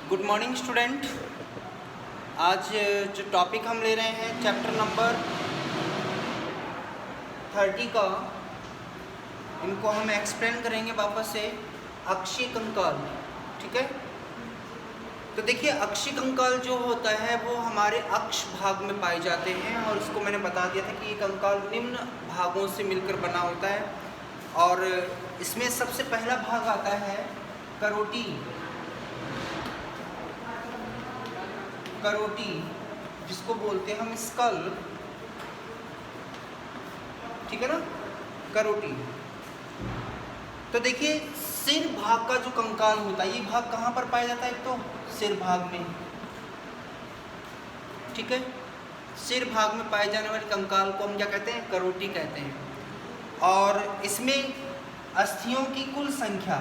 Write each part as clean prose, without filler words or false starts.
Good morning student. आज जो topic हम ले रहे हैं चैप्टर नंबर 30 का, इनको हम एक्सप्लेन करेंगे वापस से। अक्षीय कंकाल, ठीक है। तो देखिए, अक्षीय कंकाल जो होता है वो हमारे अक्ष भाग में पाए जाते हैं, और इसको मैंने बता दिया था कि ये कंकाल निम्न भागों से मिलकर बना होता है। और इसमें सबसे पहला भाग आता है करोटी। करोटी जिसको बोलते हैं हम स्कल, ठीक है ना, करोटी। तो देखिए, सिर भाग का जो कंकाल होता है, ये भाग कहाँ पर पाया जाता है? तो सिर भाग में, ठीक है। सिर भाग में पाए जाने वाले कंकाल को हम क्या कहते हैं? करोटी कहते हैं। और इसमें अस्थियों की कुल संख्या,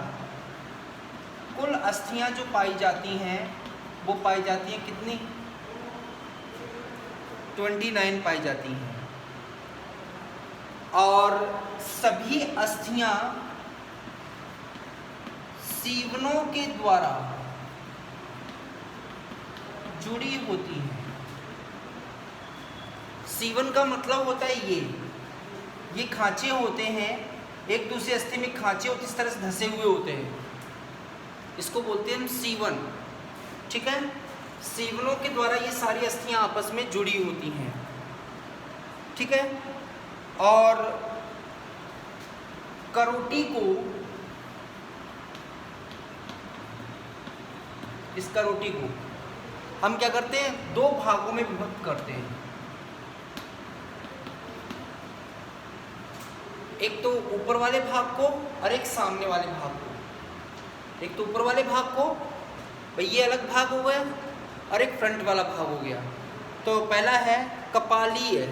कुल अस्थियां जो पाई जाती हैं वो पाई जाती हैं कितनी? 29 पाई जाती हैं। और सभी अस्थियां सीवनों के द्वारा जुड़ी होती हैं। सीवन का मतलब होता है ये खांचे होते हैं, एक दूसरे अस्थि में खांचे होते, इस तरह से धसे हुए होते हैं, इसको बोलते हैं हम सीवन, ठीक है। सीवनों के द्वारा ये सारी अस्थियां आपस में जुड़ी होती हैं, ठीक है। और करोटी को, इस करोटी को हम क्या करते हैं? दो भागों में विभक्त करते हैं। एक तो ऊपर वाले भाग को और एक सामने वाले भाग को। एक तो ऊपर वाले भाग को, भाई ये अलग भाग हो गया, और एक फ्रंट वाला भाग हो गया। तो पहला है कपालीय।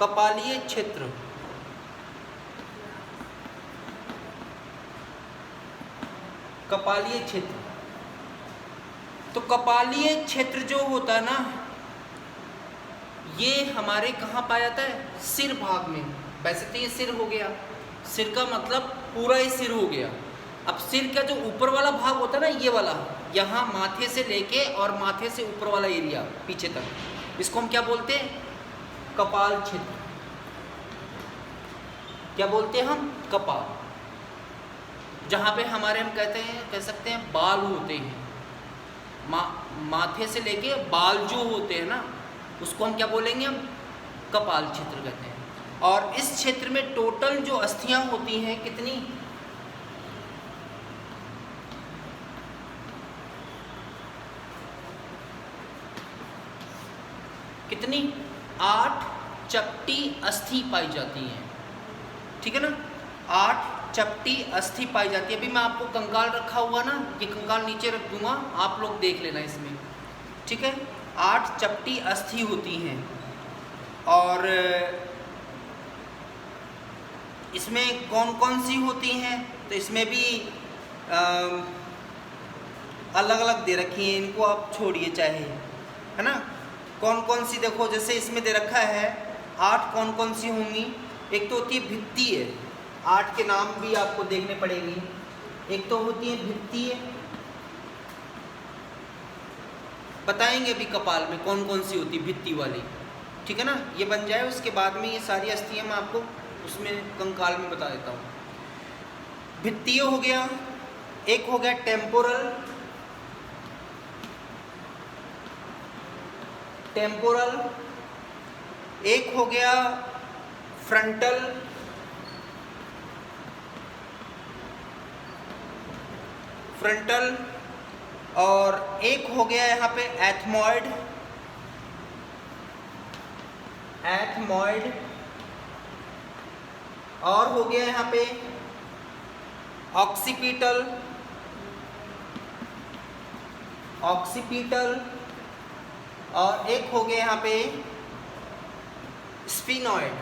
कपालीय क्षेत्र, कपालीय क्षेत्र। तो कपालीय क्षेत्र जो होता है ना, ये हमारे कहाँ पाया जाता है? सिर भाग में। वैसे तो ये सिर हो गया, सिर का मतलब पूरा ही सिर हो गया। अब सिर का जो ऊपर वाला भाग होता है ना, ये वाला, यहाँ माथे से लेके और माथे से ऊपर वाला एरिया पीछे तक, इसको हम क्या बोलते हैं? कपाल क्षेत्र। क्या बोलते हैं हम? कपाल। जहाँ पे हमारे, हम कहते हैं, कह सकते हैं बाल होते हैं, माथे से लेके बाल जो होते हैं ना, उसको हम क्या बोलेंगे? हम कपाल क्षेत्र कहते हैं। और इस क्षेत्र में टोटल जो अस्थियां होती हैं कितनी? कितनी? 8 चपटी अस्थि पाई जाती हैं, ठीक है ना। 8 चपटी अस्थि पाई जाती है। अभी मैं आपको कंकाल रखा हुआ ना, ये कंकाल नीचे रख दूंगा, आप लोग देख लेना इसमें, ठीक है। 8 चपटी अस्थि होती हैं। और इसमें कौन कौन सी होती हैं? तो इसमें भी अलग अलग दे रखी हैं, इनको आप छोड़िए चाहे, है ना। कौन कौन सी देखो, जैसे इसमें दे रखा है 8 कौन कौन सी होंगी। एक तो होती है भित्तीय, 8 के नाम भी आपको देखने पड़ेंगे। एक तो होती है भित्तीय, बताएंगे अभी कपाल में कौन कौन सी होती है भित्ती वाली, ठीक है ना। ये बन जाए, उसके बाद में ये सारी अस्थियां मैं आपको उसमें कंकाल में बता देता हूँ। भित्तीय हो गया, एक हो गया टेम्पोरल, टेम्पोरल, एक हो गया फ्रंटल, फ्रंटल, और एक हो गया यहाँ पे एथमॉइड, एथमॉइड, और हो गया यहाँ पे ऑक्सीपिटल, ऑक्सीपिटल, और एक हो गया यहाँ पे स्फीनॉइड,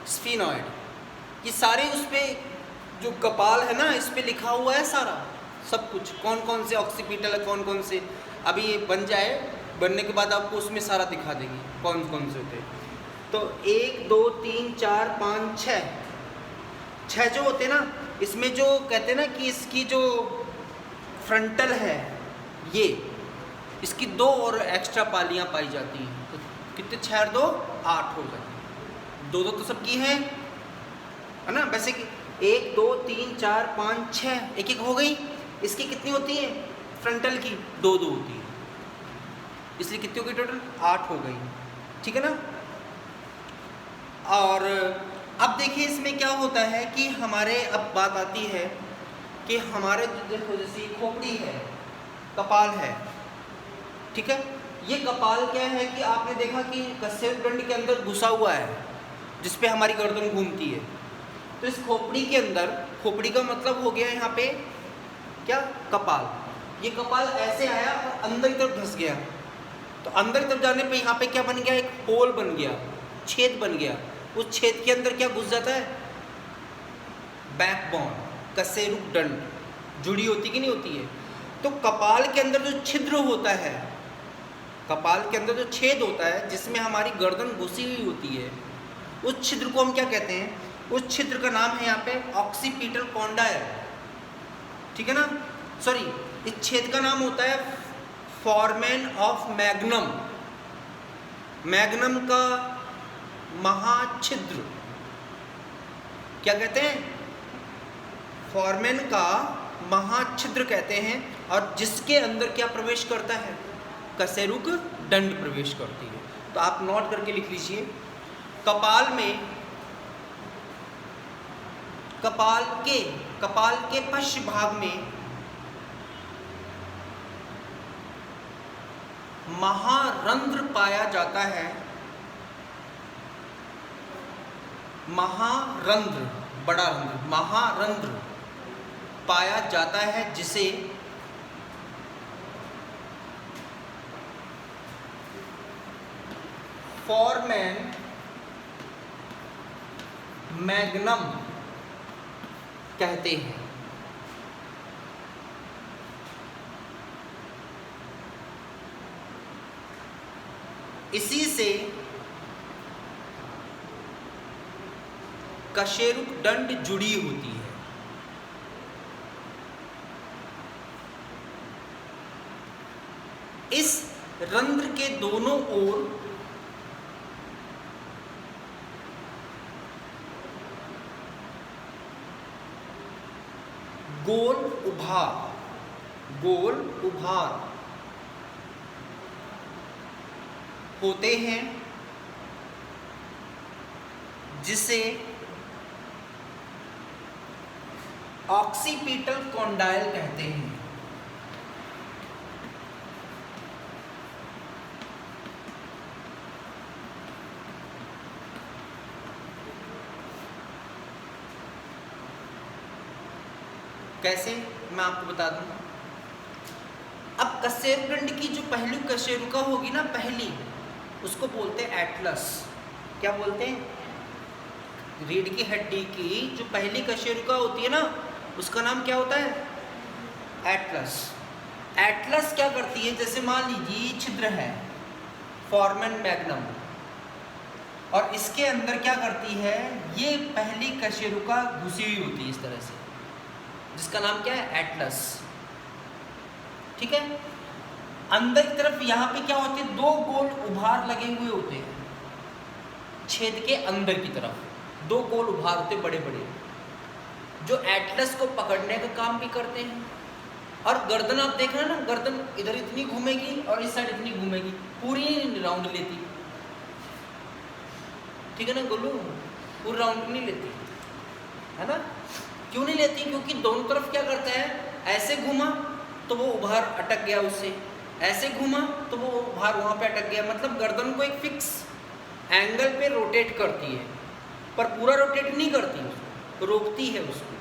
स्फीनॉइड। ये सारे उस पे जो कपाल है ना, इस पे लिखा हुआ है सारा सब कुछ, कौन कौन से ऑक्सीपिटल है, कौन कौन से। अभी ये बन जाए, बनने के बाद आपको उसमें सारा दिखा देंगे कौन कौन से होते हैं। तो 1 2 3 4 5 6 6 जो होते हैं ना, इसमें जो कहते हैं ना कि इसकी जो फ्रंटल है ये, इसकी 2 और एक्स्ट्रा पालियां पाई जाती हैं। तो कितने 6 और 2 8 हो जाती हैं। 2 2 तो सबकी हैं, है ना। वैसे कि 1 2 3 4 5 6 एक एक हो गई। इसकी कितनी होती है फ्रंटल की? 2 2 होती है, इसलिए कितनी हो गई टोटल? 8 हो गई, ठीक है ना। और अब देखिए इसमें क्या होता है कि हमारे, अब बात आती है कि हमारे देखो जैसे खोपड़ी है, कपाल है, ठीक है। ये कपाल क्या है कि आपने देखा कि कशेरुकदंड के अंदर घुसा हुआ है, जिसपे हमारी गर्दन घूमती है। तो इस खोपड़ी के अंदर, खोपड़ी का मतलब हो गया यहाँ पे क्या? कपाल। ये कपाल ऐसे आया और अंदर की तरफ धंस गया। तो अंदर की तरफ जाने पे यहाँ पे क्या बन गया? एक होल बन गया, छेद बन गया। उस छेद के अंदर क्या घुस जाता है? बैकबोन, कशेरुकदंड जुड़ी होती कि नहीं होती है। तो कपाल के अंदर जो छिद्र होता है, कपाल के अंदर जो छेद होता है जिसमें हमारी गर्दन घुसी हुई होती है, उस छिद्र को हम क्या कहते हैं? उस छिद्र का नाम है यहाँ पे ऑक्सीपिटल कॉन्डाइल, ठीक है ना। सॉरी, इस छेद का नाम होता है फोरामेन ऑफ मैग्नम, मैग्नम का महाछिद्र। क्या कहते हैं? फोरामेन का महाछिद्र कहते हैं। और जिसके अंदर क्या प्रवेश करता है? कशेरुकदंड प्रवेश करती है। तो आप नोट करके लिख लीजिए, कपाल में, कपाल के पश्च भाग में महारंध्र पाया जाता है। महारंध्र, बड़ा रंध्र, महारंध्र पाया जाता है, जिसे फोरामेन मैग्नम कहते हैं। इसी से कशेरुकदंड जुड़ी होती है। इस रंध्र के दोनों ओर गोल उभार होते हैं, जिसे ऑक्सीपिटल कॉन्डाइल कहते हैं। कैसे? मैं आपको बता दूं। अब कशेरुकदंड की जो पहली कशेरुका होगी ना, पहली, उसको बोलते हैं एटलस। क्या बोलते हैं? रीढ़ की हड्डी की जो पहली कशेरुका होती है ना, उसका नाम क्या होता है? एटलस। एटलस क्या करती है? जैसे मान लीजिए ये छिद्र है फोरामेन मैग्नम, और इसके अंदर क्या करती है? ये पहली कशेरुका घुसी हुई होती है इस तरह से, जिसका नाम क्या है? एटलस, ठीक है। अंदर की तरफ यहाँ पे क्या होते हैं? 2 गोल उभार लगे हुए होते हैं, छेद के अंदर की तरफ 2 गोल उभार होते बड़े बड़े, जो एटलस को पकड़ने का काम भी करते हैं। और गर्दन आप देख रहे हैं ना, गर्दन इधर इतनी घूमेगी और इस साइड इतनी घूमेगी, पूरी राउंड लेती, ठीक है ना गोलू? पूरी राउंड नहीं लेती, है ना। क्यों नहीं लेती? क्योंकि दोनों तरफ क्या करता है? ऐसे घूमा तो वो उभार अटक गया उससे, ऐसे घूमा तो वो उभार वहाँ पे अटक गया। मतलब गर्दन को एक फिक्स एंगल पे रोटेट करती है, पर पूरा रोटेट नहीं करती, उसको रोकती है उसको।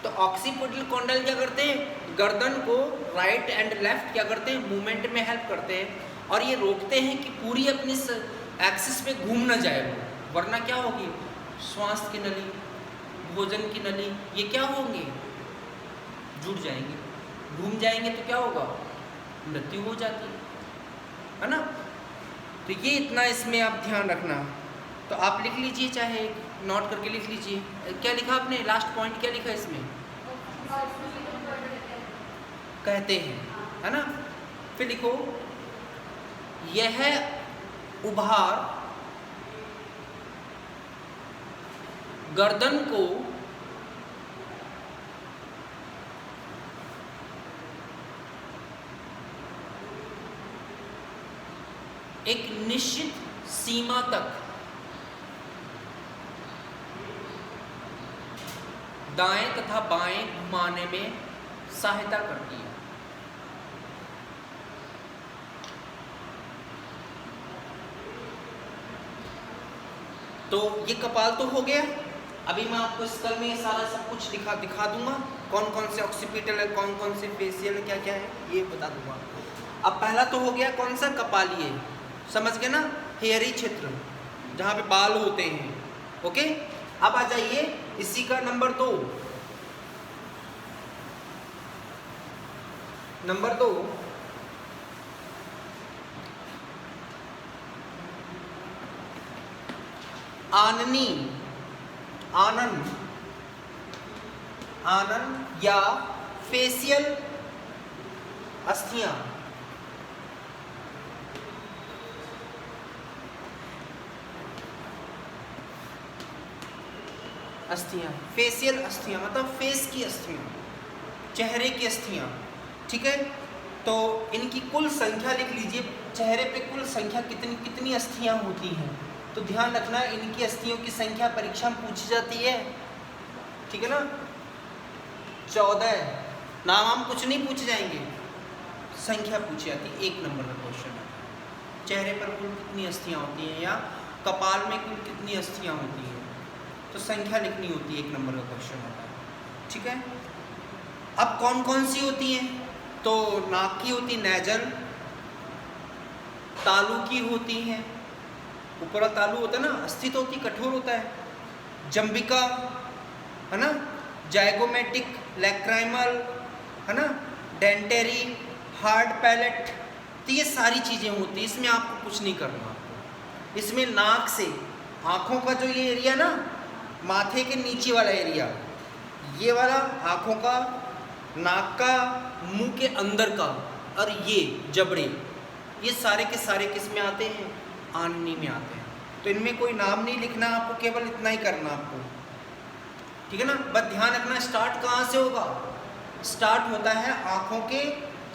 तो ऑक्सीपिटल कॉन्डाइल क्या करते हैं? गर्दन को राइट एंड लेफ्ट क्या करते हैं? मूवमेंट में हेल्प करते हैं, और ये रोकते हैं कि पूरी अपनी एक्सिस पे घूम ना जाए वो, वरना क्या होगी? श्वास की नली, भोजन की नली, ये क्या होंगे? जुड़ जाएंगे, घूम जाएंगे, तो क्या होगा? मृत्यु हो जाती है ना। तो ये इतना इसमें आप ध्यान रखना। तो आप लिख लीजिए, चाहे नोट करके लिख लीजिए। क्या लिखा आपने, लास्ट पॉइंट क्या लिखा इसमें? कहते हैं, है ना। फिर लिखो, यह उभार गर्दन को एक निश्चित सीमा तक दाएं तथा बाएं घुमाने में सहायता करती है। तो ये कपाल तो हो गया। अभी मैं आपको स्कल में सारा सब कुछ दिखा दूंगा, कौन कौन से ऑक्सीपिटल है, कौन कौन से फेशियल है, क्या क्या है, ये बता दूंगा। अब पहला तो हो गया कौन सा, कपालीय, समझ गए ना, हेयरी क्षेत्र जहाँ पे बाल होते हैं। ओके, अब आ जाइए इसी का नंबर 2। नंबर 2, आननी, आनन या फेशियल अस्थियां। फेशियल अस्थियां मतलब फेस की अस्थियां, चेहरे की अस्थियां, ठीक है। तो इनकी कुल संख्या लिख लीजिए, चेहरे पे कुल संख्या कितनी अस्थियां होती हैं। तो ध्यान रखना, इनकी अस्थियों की संख्या परीक्षा में पूछी जाती है, ठीक है ना। 14, नाम हम कुछ नहीं पूछे जाएंगे, संख्या पूछी जाती है, 1 नंबर का क्वेश्चन है। चेहरे पर कुल कितनी अस्थियां होती हैं या कपाल में कुल कितनी अस्थियां होती हैं, तो संख्या लिखनी होती है, 1 नंबर का क्वेश्चन होता है, ठीक है। अब कौन कौन सी होती हैं, तो नाक की होती नेजल, तालू की होती हैं, ऊपर तालू होता है ना, अस्थित होती, कठोर होता है, जंबिका, है ना, जाइगोमेटिक, लैक्राइमल, है ना, डेंटेरी, हार्ड पैलेट। तो ये सारी चीज़ें होती हैं, इसमें आपको कुछ नहीं करना। इसमें नाक से आँखों का जो ये एरिया ना, माथे के नीचे वाला एरिया, ये वाला आँखों का, नाक का, मुंह के अंदर का, और ये जबड़े, ये सारे के सारे किस में आते हैं, आननी में आते हैं। तो इनमें कोई नाम नहीं लिखना आपको, केवल इतना ही करना आपको, ठीक है ना। बस ध्यान रखना, स्टार्ट कहाँ से होगा, स्टार्ट होता है आँखों के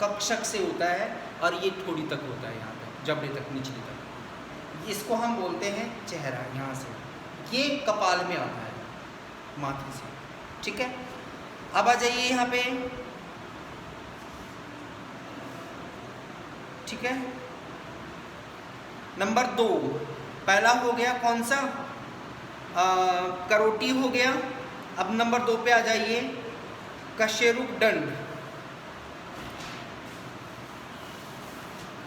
कक्षक से होता है, और ये थोड़ी तक होता है, यहाँ तक, जबड़े तक, निचली तक। इसको हम बोलते हैं चेहरा, यहाँ से ये कपाल में आता है, माथे से, ठीक है। अब आ जाइए यहाँ पे, ठीक है। नंबर 2, पहला हो गया कौन सा, करोटी हो गया। अब नंबर 2 पे आ जाइए, कशेरुक दंड,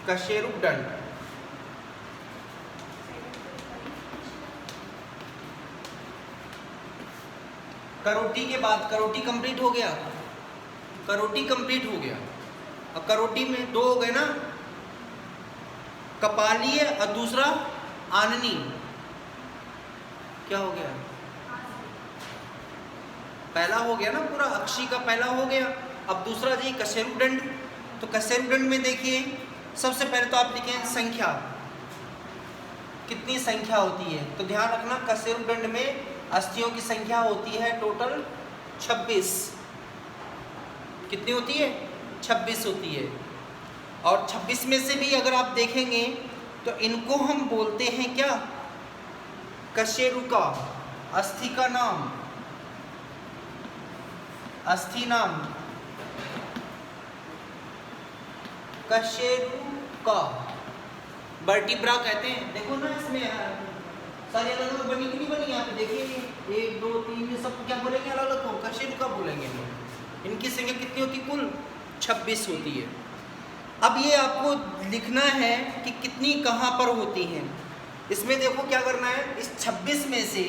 कशेरुक दंड। करोटी के बाद, करोटी कंप्लीट हो गया, करोटी कंप्लीट हो गया। अब करोटी में 2 हो गए ना, कपालीय और दूसरा आननी। क्या हो गया, पहला हो गया ना पूरा, अक्षी का पहला हो गया। अब दूसरा जी कशेरुदंड। तो कशेरुदंड में देखिए, सबसे पहले तो आप लिखें संख्या, कितनी संख्या होती है। तो ध्यान रखना, कशेरुदंड में अस्थियों की संख्या होती है टोटल 26। कितनी होती है, 26 होती है। और 26 में से भी अगर आप देखेंगे तो इनको हम बोलते हैं क्या, कशेरुका, अस्थि का नाम, अस्थि नाम कशेरुका, वर्टिब्रा कहते हैं। देखो ना इसमें सारी अलग अलग बनी कि नहीं बनी, यहाँ पे देखिए 1 2 3, ये सब क्या बोलेंगे, अलग अलग को कशेरुका बोलेंगे। इनकी संख्या कितनी होती, कुल 26 होती है। अब ये आपको लिखना है कि कितनी कहाँ पर होती हैं। इसमें देखो क्या करना है, इस 26 में से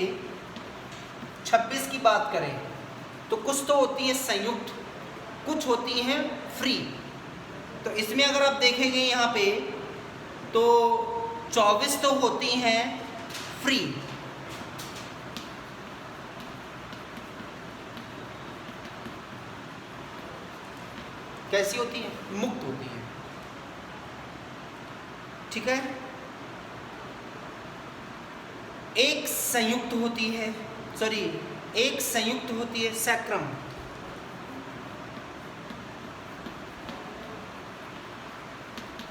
26 की बात करें तो कुछ तो होती है संयुक्त, कुछ होती हैं फ्री। तो इसमें अगर आप देखेंगे यहाँ पे तो 24 तो होती हैं फ्री, कैसी होती है? मुक्त होती है। ठीक है। एक संयुक्त होती है, सॉरी, एक संयुक्त होती है सैक्रम,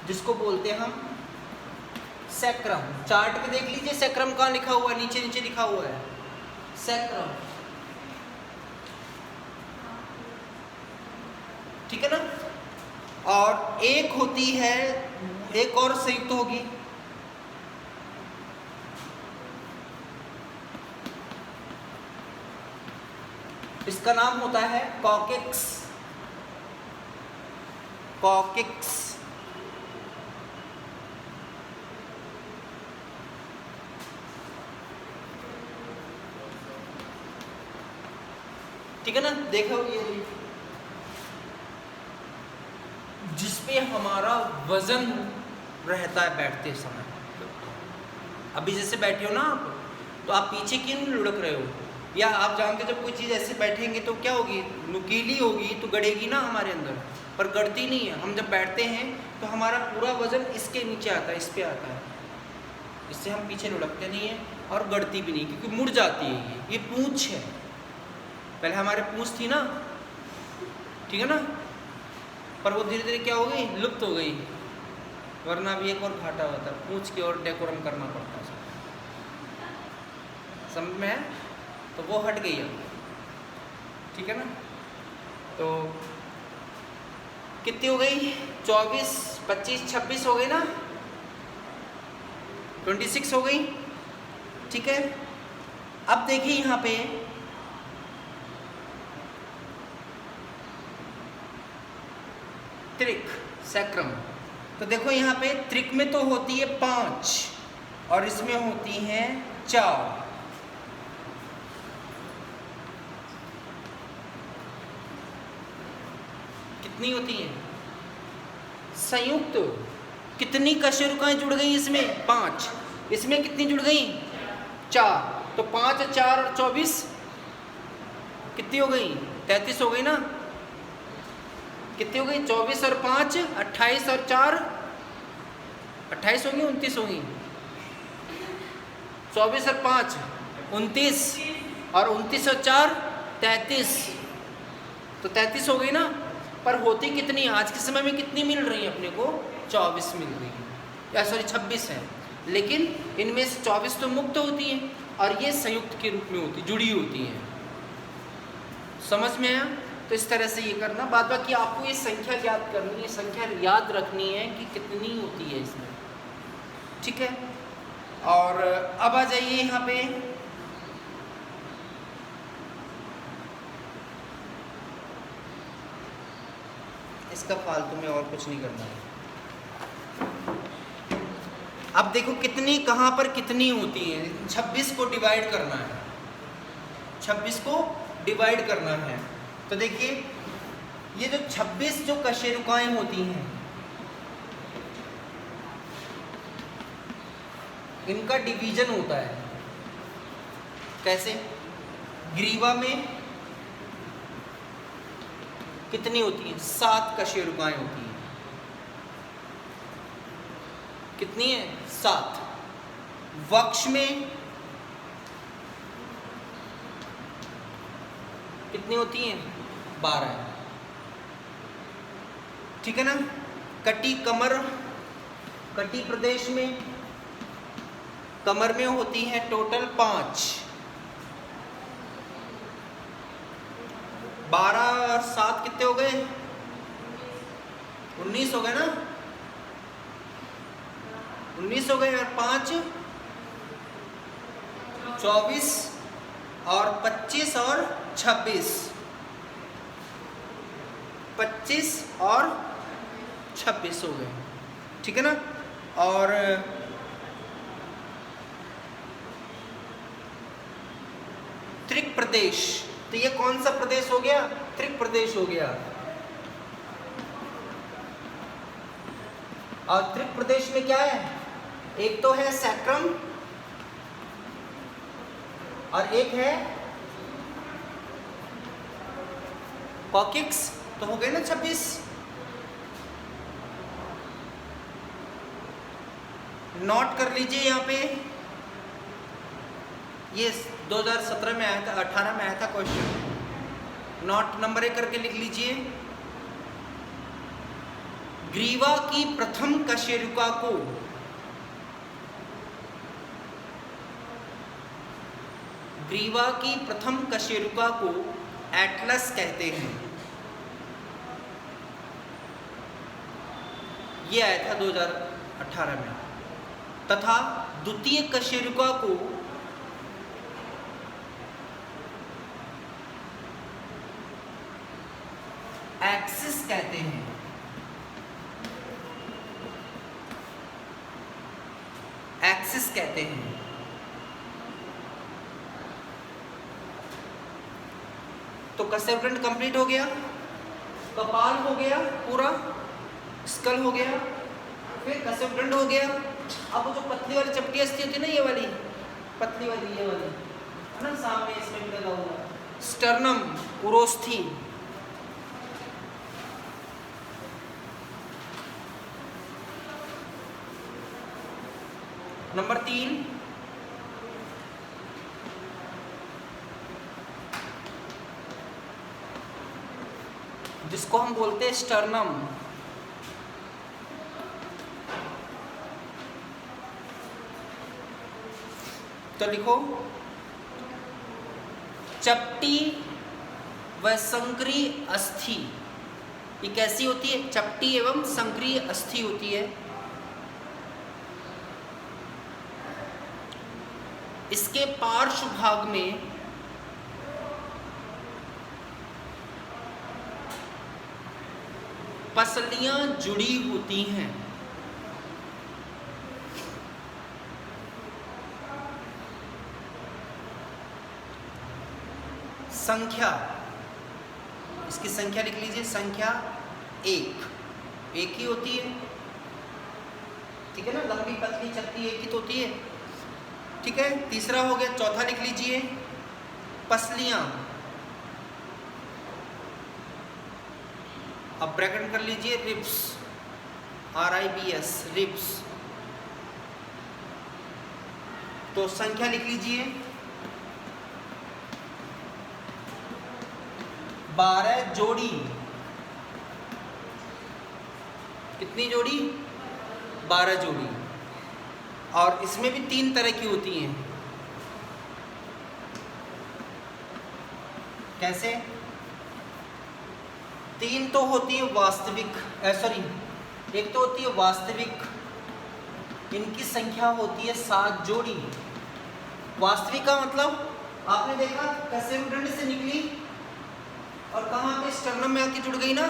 जिसको बोलते हैं हम सैक्रम। चार्ट पे देख लीजिए सैक्रम कहाँ लिखा हुआ है, नीचे नीचे लिखा हुआ है सैक्रम। ठीक है ना। और एक होती है, एक और संयुक्त होगी, इसका नाम होता है कॉकेक्स। कॉकेक्स। ठीक है ना। देखो ये जिसपे हमारा वजन रहता है बैठते समय। अभी जैसे बैठे हो ना आप, तो आप पीछे क्यों लुढ़क रहे हो? या आप जानते जब कोई चीज़ ऐसे बैठेंगे तो क्या होगी, नुकीली होगी तो गड़ेगी ना हमारे अंदर, पर गड़ती नहीं है। हम जब बैठते हैं तो हमारा पूरा वजन इसके नीचे आता है, इस पे आता है, इससे हम पीछे लुढ़कते नहीं हैं और गड़ती भी नहीं, क्योंकि मुड़ जाती है। ये पूंछ है, पहले हमारे पूंछ थी ना, ठीक है ना, पर वो धीरे धीरे क्या हो गई, लुप्त हो गई, वरना भी एक और घाटा होता है, पूंछ की और डेकोरम करना पड़ता है। समझ में है? तो वो हट गई अब। ठीक है ना। तो कितनी हो गई? 24, 25, 26 हो गई ना, 26 हो गई। ठीक है। अब देखिए यहाँ पे त्रिक सैक्रम। तो देखो यहाँ पे त्रिक में तो होती है 5 और इसमें होती हैं 4। कितनी होती हैं? संयुक्त कितनी कशेरुकाएं जुड़ गई इसमें? 5। इसमें कितनी जुड़ गई? 4। तो 5 और 4 और 24 कितनी हो गई? 33 हो गई ना। कितनी हो गई? 24 और 5 28 और 4 28 होंगी, 29 होंगी। 24 और 5 29 और 29 और 4 33। तो 33 हो गई ना। पर होती कितनी आज के समय में, कितनी मिल रही है अपने को? 24 मिल रही है, या सॉरी 26 है। लेकिन इनमें से 24 तो मुक्त होती है और ये संयुक्त के रूप में होती, जुड़ी होती है। समझ में आया? तो इस तरह से ये करना। बाद बाकी आपको ये संख्या याद करनी है, संख्या याद रखनी है कि कितनी होती है इसमें। ठीक है। और अब आ जाइए यहाँ पे इसका फालतू में और कुछ नहीं करना है। अब देखो कितनी कहाँ पर कितनी होती है। 26 को डिवाइड करना है, 26 को डिवाइड करना है। तो देखिए ये जो 26 जो कशेरुकाएं होती हैं, इनका डिवीजन होता है। कैसे? ग्रीवा में कितनी होती हैं? 7 कशेरुकाएं होती हैं। कितनी है? 7। वक्ष में कितनी होती हैं? 12। ठीक है ना। कटी कमर, कटी प्रदेश में कमर में होती है टोटल 5। 12 और 7 कितने हो गए? 19 हो गए ना। 19 हो गए और 5 24 और 25 और 26, 25 और 26 हो गए। ठीक है ना। और त्रिक प्रदेश, तो ये कौन सा प्रदेश हो गया? त्रिक प्रदेश हो गया। और त्रिक प्रदेश में क्या है? एक तो है सैक्रम और एक है कॉकिक्स। तो हो गए ना 26। नोट कर लीजिए यहाँ पे, ये 2017 में आया था, 18 में आया था क्वेश्चन। नोट नंबर 1 करके लिख लीजिए। ग्रीवा की प्रथम कशेरुका को ग्रीवा की प्रथम कशेरुका को एटलस कहते हैं। ये आया था 2018 में। तथा द्वितीय कशेरुका को एक्सिस कहते हैं। एक्सिस कहते हैं। तो कसेवडेंट कंप्लीट हो गया, कपाल हो गया पूरा, स्कल हो गया, फिर कसेवडेंट हो गया। अब जो पतली वाली चपटी अस्थि होती है ना, ये वाली पतली वाली, ये वाली है ना, सामने इसमें भी लगा हुआ, स्टर्नम उरोस्थी। नंबर 3, जिसको हम बोलते हैं स्टर्नम। तो लिखो, चपटी व संक्रीय अस्थि। ये कैसी होती है? चपटी एवं संक्रीय अस्थि होती है। इसके पार्श्व भाग में पसलियां जुड़ी होती हैं। संख्या, इसकी संख्या लिख लीजिए, संख्या 1 ही होती है, ठीक है ना। लंबी पतली चपटी एक ही तो होती है, ठीक है। तीसरा हो गया। चौथा लिख लीजिए, पसलियां। अब ब्रैकेट कर लीजिए, रिब्स, RIBS, रिब्स। तो संख्या लिख लीजिए 12 जोड़ी। कितनी जोड़ी? 12 जोड़ी। और इसमें भी 3 तरह की होती हैं। कैसे? 3 तो होती है वास्तविक, सॉरी, एक तो होती है वास्तविक, इनकी संख्या होती है 7 जोड़ी। वास्तविक का मतलब आपने देखा, कसेवडेंट से निकली और कहाँ पे स्टर्नम में आके जुड़ गई ना,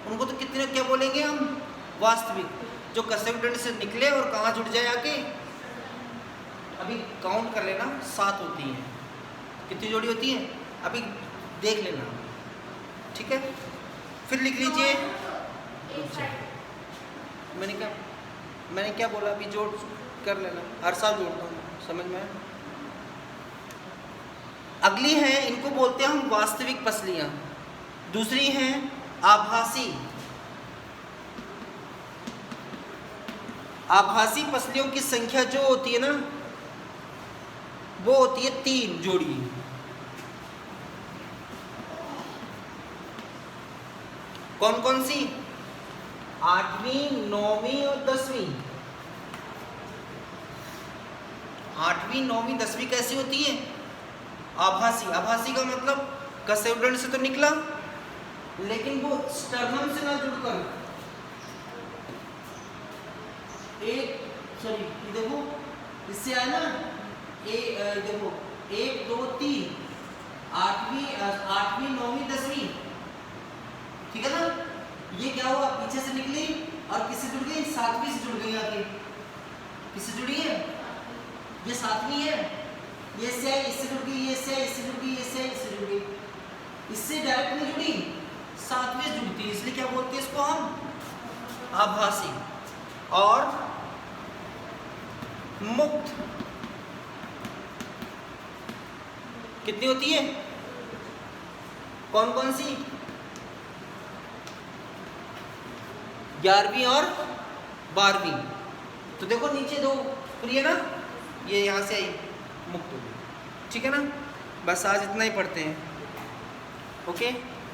उनको तो कितने, क्या बोलेंगे हम? वास्तविक। जो कसेवडेंट से निकले और कहाँ जुड़ जाए आके, अभी काउंट कर लेना, 7 होती हैं। कितनी जोड़ी होती है अभी देख लेना, ठीक है। फिर लिख लीजिए, मैंने क्या बोला, अभी जोड़ कर लेना, हर साल जोड़ता हूँ, समझ में। अगली है, इनको बोलते हैं हम वास्तविक पसलियां। दूसरी हैं आभासी। आभासी पसलियों की संख्या जो होती है ना, वो होती है 3 जोड़ी। कौन कौन सी? 8वीं, 9वीं और 10वीं। 8वीं, 9वीं, 10वीं कैसी होती है? आभासी। आभासी का मतलब कसेवडेंट से तो निकला, लेकिन वो स्टर्नम से ना जुड़कर देखो, इससे आया ना, देखो 1, 2, 3, 8वीं, 9वीं, 10वीं, ठीक है ना। ये क्या हुआ, पीछे से निकली और किससे जुड़ गई? 7वीं से जुड़ गई आगे। किससे जुड़ी है? ये 7वीं है, ये से आई, इससे जुड़ गई, ये से आई, इससे जुड़ गई, ये से आई, इससे जुड़ गई। इससे डायरेक्ट नहीं जुड़ी, 7वीं से जुड़ती है, इसलिए क्या बोलते हैं इसको हम? आभासी। और मुक्त कितनी होती है? कौन कौन सी? 11वीं और 12वीं। तो देखो नीचे दो प्रिय ना, ये यहाँ से आई मुक्त हो गई, ठीक है ना। बस आज इतना ही पढ़ते हैं, ओके।